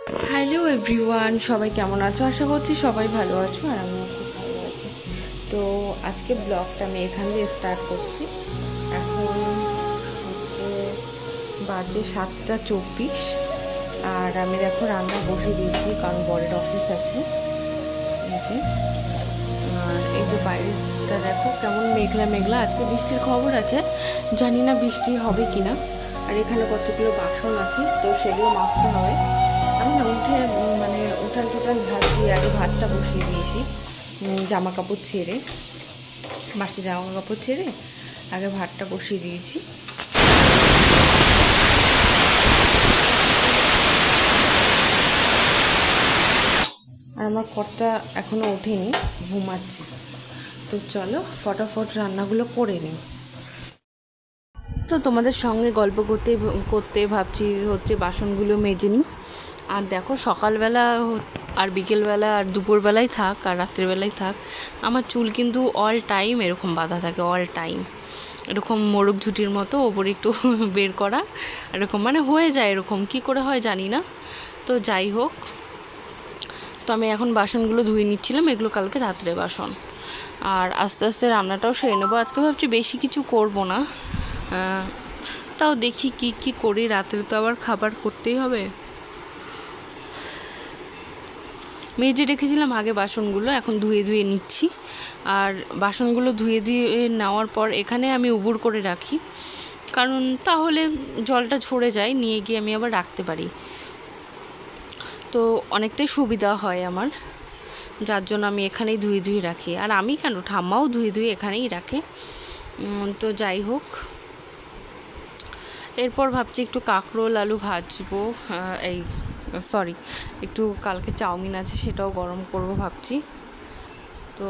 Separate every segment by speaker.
Speaker 1: Hello everyone, সবাই কেমন আছো? আশা করছি সবাই ভালো আছো আর আমিও খুব ভালো আছি। তো আজকে ব্লগটা আমি এখান দিয়ে স্টার্ট করছি। এখন হচ্ছে বাজে 7:24 আর আমি দেখো রান্না বসে দিয়েছি, কারণ বরের অফিস আছে। এই যে আর এই যে বাইরেটা দেখো কেমন মেঘলা মেঘলা, আজকে বৃষ্টির খবর আছে, জানি না বৃষ্টি হবে কি না। আর এখানে কতগুলো বাসন আছে, তো সেগুলো মাজতে হবে। আমি না উঠে মানে উঠান টুটান ভাত দিয়ে আগে ভাতটা বসিয়ে দিয়েছি, জামা কাপড় ছেড়ে, বাসি জামা কাপড় ছেড়ে আগে ভাতটা বসিয়ে দিয়েছি। আর আমার কর্তা এখনও ওঠেনি, ঘুমাচ্ছে। তো চলো ফটাফট রান্নাগুলো করে নিই। তো তোমাদের সঙ্গে গল্প করতে করতে ভাবছি হচ্ছে বাসনগুলো মেজে নিই। আর দেখো সকালবেলা আর বিকেলবেলা আর দুপুরবেলায় থাক আর রাত্রিবেলায় থাক, আমার চুল কিন্তু অল টাইম এরকম বাঁধা থাকে, অল টাইম এরকম মোরগ ঝুটির মতো ওপরে একটু বের করা, এরকম মানে হয়ে যায়, এরকম কি করে হয় জানি না। তো যাই হোক, তো আমি এখন বাসনগুলো ধুয়ে নিচ্ছিলাম, এগুলো কালকে রাত্রে বাসন। আর আস্তে আস্তে রান্নাটাও সেরে নেবো। আজকে ভাবছি বেশি কিছু করব না, তাও দেখি কি কি করি, রাত্রে তো আবার খাবার করতেই হবে। মেজে রেখেছিলাম আগে বাসনগুলো, এখন ধুয়ে ধুয়ে নিচ্ছি। আর বাসনগুলো ধুয়ে দিয়ে নেওয়ার পর এখানে আমি উবুর করে রাখি, কারণ তাহলে জলটা ঝরে যায়, নিয়ে গিয়ে আমি আবার রাখতে পারি। তো অনেকটাই সুবিধা হয় আমার, যার জন্য আমি এখানেই ধুয়ে ধুয়ে রাখি। আর আমি কেন, ঠাম্মাও ধুয়ে ধুয়ে এখানেই রাখে। তো যাই হোক, এরপর ভাবছি একটু কাঁকরোল আলু ভাজবো। এই সরি, একটু কালকে চাউমিন আছে, সেটাও গরম করব ভাবছি। তো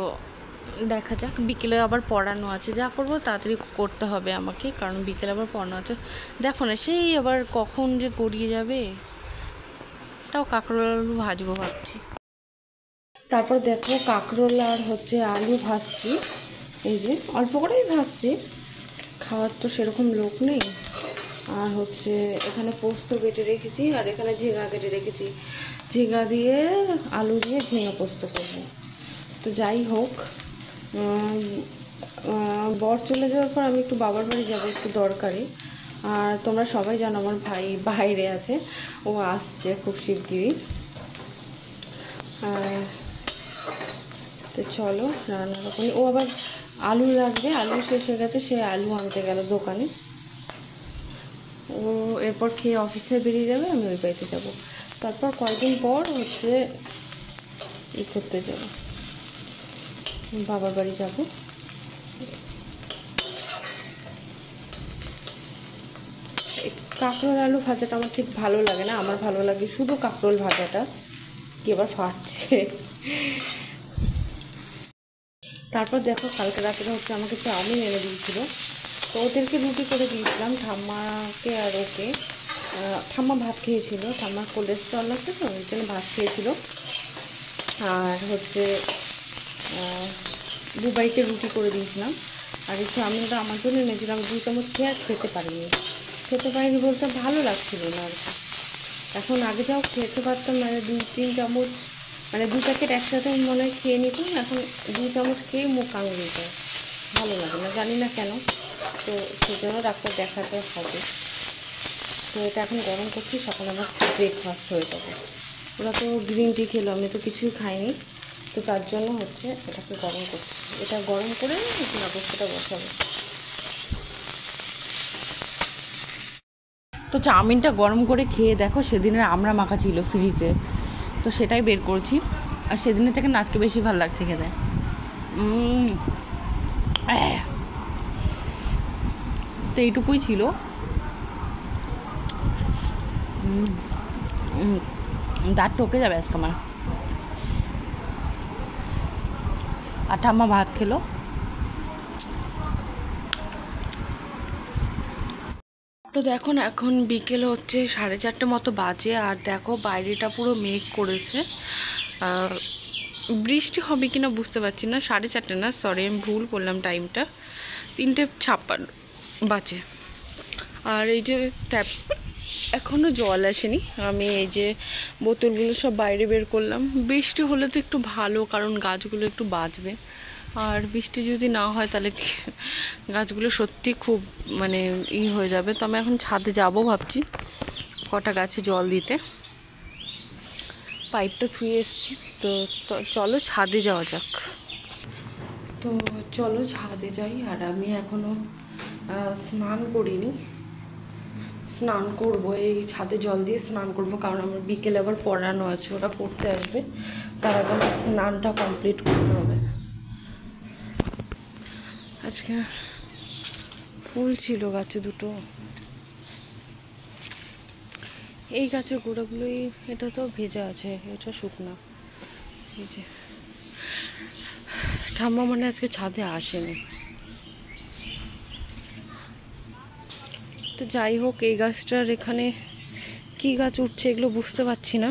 Speaker 1: দেখা যাক, বিকেলে আবার পড়ানো আছে, যা করবো তাড়াতাড়ি করতে হবে আমাকে, কারণ বিকেলে আবার পড়ানো আছে। দেখো না সেই আবার কখন যে গড়িয়ে যাবে। তাও কাঁকরোল আলু ভাজবো ভাবছি। তারপর দেখো কাঁকরোল আর হচ্ছে আলু ভাজছি, এই যে অল্প করেই ভাজছি, খাওয়ার তো সেরকম লোক নেই। আর হচ্ছে এখানে পোস্ত কেটে রেখেছি, আর এখানে ঝিঙা কেটে রেখেছি, ঝিঙা দিয়ে আলু দিয়ে ঝিঙা পোস্ত করবো। তো যাই হোক, বর চলে যাওয়ার পর আমি একটু বাবার বাড়ি যাবো, একটু দরকারি। আর তোমরা সবাই জানো আমার ভাই বাইরে আছে, ও আসছে খুব শিগগিরই। তো চলো রান্নাটা করি। ও আবার আলু লাগবে, আলু শেষ হয়ে গেছে, সে আলু আনতে গেল দোকানে। ও এরপর খেয়ে অফিসে বেরিয়ে যাবে, আমি ওই বাড়িতে যাবো। তারপর কয়েকদিন পর হচ্ছে করতে যাব, বাবার বাড়ি যাব। কাঁকরোল আলু ভাজাটা আমার ঠিক ভালো লাগে না, আমার ভালো লাগে শুধু কাঁকরোল ভাজাটা। কি এবার ফাটছে। তারপর দেখো কালকে রাত্রে হচ্ছে আমাকে চাউমিন এনে দিয়েছিল, তো ওদেরকে রুটি করে দিয়েছিলাম, ঠাম্মাকে আর ওকে। ঠাম্মা ভাত খেয়েছিল, ঠাম্মার কোলেস্ট্রল আছে তো ওই জন্য ভাত খেয়েছিল। আর হচ্ছে দুবাইকে রুটি করে দিয়েছিলাম। আর এই চাউমিনটা আমার জন্য এনেছিলাম, 2 চামচ খেয়ে আর খেতে পারিনি বলতে ভালো লাগছিল না আর কি। এখন আগে যাও খেতে পারতাম, মানে 2-3 চামচ, মানে 2 প্যাকেট একসাথে মনে হয় খেয়ে নিতাম। এখন 2 চামচ খেয়ে মুখ কামড়ে যায়, ভালো লাগে না, জানি না কেন। তো সেই জন্য ডাক্তার দেখাতে হবে। তো এটা এখন গরম করছি, সকালে আমার ব্রেকফাস্ট হয়ে যাবে। ওরা তো গ্রিন টি খেলো, আমি তো কিছুই খাইনি, তো তার জন্য হচ্ছে এটাকে গরম করছি। এটা গরম করে অবস্থাটা বসাবো। তো চাউমিনটা গরম করে খেয়ে দেখো, সেদিনের আমরা মাখা ছিল ফ্রিজে, তো সেটাই বের করছি। আর সেদিনের থেকে না আজকে বেশি ভালো লাগছে খেতে। তো এইটুকুই ছিল। দাঁত ঠকে যাবে আজকে আমার। আর ঠাম্মা ভাত খেলো। তো দেখো না, এখন বিকেল হচ্ছে 4:30 মতো বাজে, আর দেখো বাইরেটা পুরো মেঘ করেছে। বৃষ্টি হবে কিনা বুঝতে পারছি না। 4:30 না, সরি আমি ভুল বললাম টাইমটা, 3:56 বাজে। আর এই যে এখনও জল আসেনি। আমি এই যে বোতলগুলো সব বাইরে বের করলাম। বৃষ্টি হলে তো একটু ভালো, কারণ গাছগুলো একটু বাঁচবে। আর বৃষ্টি যদি না হয় তাহলে গাছগুলো সত্যি খুব মানে হয়ে যাবে। তো আমি এখন ছাদে যাব ভাবছি কটা গাছে জল দিতে। পাইপটা থুয়ে এসেছি। তো চলো ছাদে যাওয়া যাক। তো চলো ছাদে যাই। আর আমি এখনও স্নান করিনি, স্নান করব। এই ছাদে জল দিয়ে স্নান করব, কারণ আমার বিকেলে আবার পড়ানো আছে, ওরা পড়তে আসবে। তার আগে আমার স্নানটা কমপ্লিট করতে হবে। আজকে ফুল ছিল গাছে দুটো। এই গাছের গোড়াগুলোই, এটা তো ভেজা আছে, এটা শুকনো। এই যে ঠাম্মা মানে আজকে ছাদে আসেনি। তো যাই হোক, এই গাছটার এখানে কী গাছ উঠছে এগুলো বুঝতে পারছি না।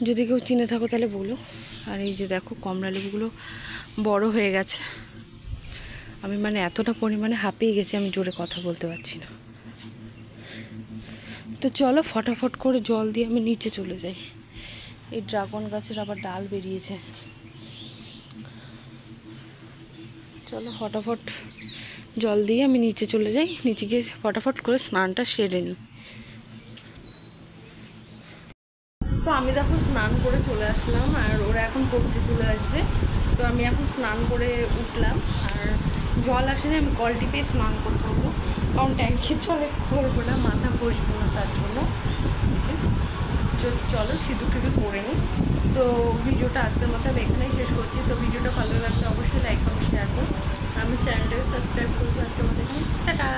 Speaker 1: যদি কেউ চিনে থাকো তাহলে বলো। আর এই যে দেখো কমলা লেবুগুলো বড় হয়ে গেছে। আমি মানে এতটা পরিমাণে হাঁপিয়ে গেছি, আমি জোরে কথা বলতে পারছি না। তো চলো ফটাফট করে জল দিয়ে আমি নিচে চলে যাই। এই ড্রাগন গাছের আবার ডাল বেরিয়েছে। চলো ফটাফট জল দিয়ে আমি নিচে চলে যাই, নিচে গিয়ে ফটাফট করে স্নানটা সেরে নিই। তো আমি দেখো স্নান করে চলে আসলাম, আর ওরা এখন পড়তে চলে আসবে। তো আমি এখন স্নান করে উঠলাম, আর জল আসেনি, আমি কল টিপে স্নান করতে হবো, কারণ ট্যাঙ্কির জলে করবো না, মাথা বসবো না তার জন্য। চলো সিঁদুর টিঁদুর পরে নিই। তো ভিডিওটা আজকের মতো আমি এখানেই শেষ করছি। তো ভিডিওটা ভালো লাগলে অবশ্যই লাইক কমেন্ট শেয়ার করুন। আমি চ্যানেলটাকে সাবস্ক্রাইব করছি। আজকের মতো এখানে টাটা।